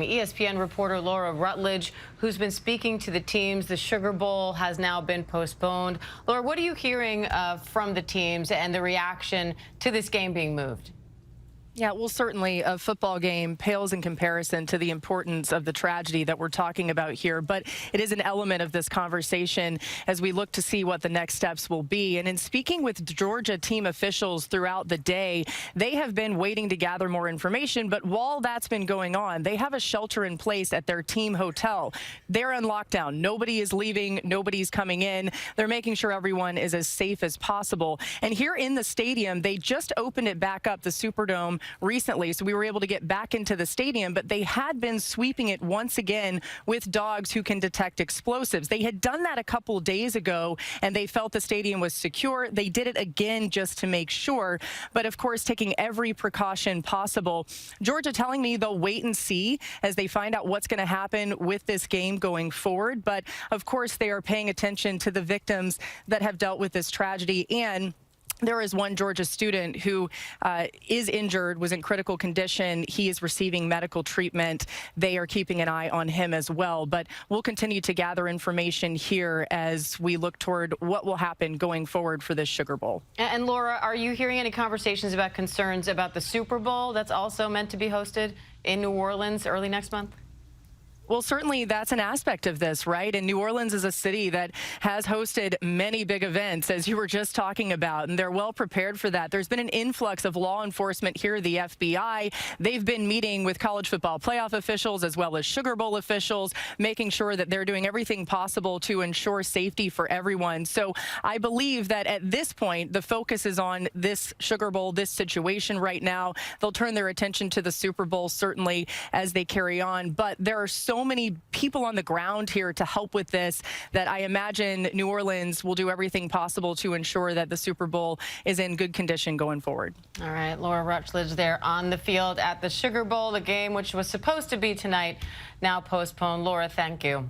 ESPN reporter Laura Rutledge, who's been speaking to the teams. The Sugar Bowl has now been postponed. Laura, what are you hearing from the teams and the reaction to this game being moved? Yeah, well, certainly a football game pales in comparison to the importance of the tragedy that we're talking about here. But it is an element of this conversation as we look to see what the next steps will be. And in speaking with Georgia team officials throughout the day, they have been waiting to gather more information. But while that's been going on, they have a shelter in place at their team hotel. They're in lockdown. Nobody is leaving. Nobody's coming in. They're making sure everyone is as safe as possible. And here in the stadium, they just opened it back up, the Superdome, recently, so we were able to get back into the stadium, but they had been sweeping it once again with dogs who can detect explosives. They had done that a couple days ago, and they felt the stadium was secure. They did it again just to make sure, but of course taking every precaution possible. Georgia telling me they'll wait and see as they find out what's going to happen with this game going forward, but of course they are paying attention to the victims that have dealt with this tragedy. And there is one Georgia student who is injured, was in critical condition. He is receiving medical treatment. They are keeping an eye on him as well. But we'll continue to gather information here as we look toward what will happen going forward for this Sugar Bowl. And Laura, are you hearing any conversations about concerns about the Super Bowl that's also meant to be hosted in New Orleans early next month? Well, certainly that's an aspect of this, right? And New Orleans is a city that has hosted many big events, as you were just talking about, and they're well prepared for that. There's been an influx of law enforcement here, the FBI. They've been meeting with college football playoff officials as well as Sugar Bowl officials, making sure that they're doing everything possible to ensure safety for everyone. So I believe that at this point, the focus is on this Sugar Bowl, this situation right now. They'll turn their attention to the Super Bowl, certainly, as they carry on. But there are so many people on the ground here to help with this that I imagine New Orleans will do everything possible to ensure that the Super Bowl is in good condition going forward. All right, Laura Rutledge there on the field at the Sugar Bowl, the game which was supposed to be tonight, now postponed. Laura, thank you.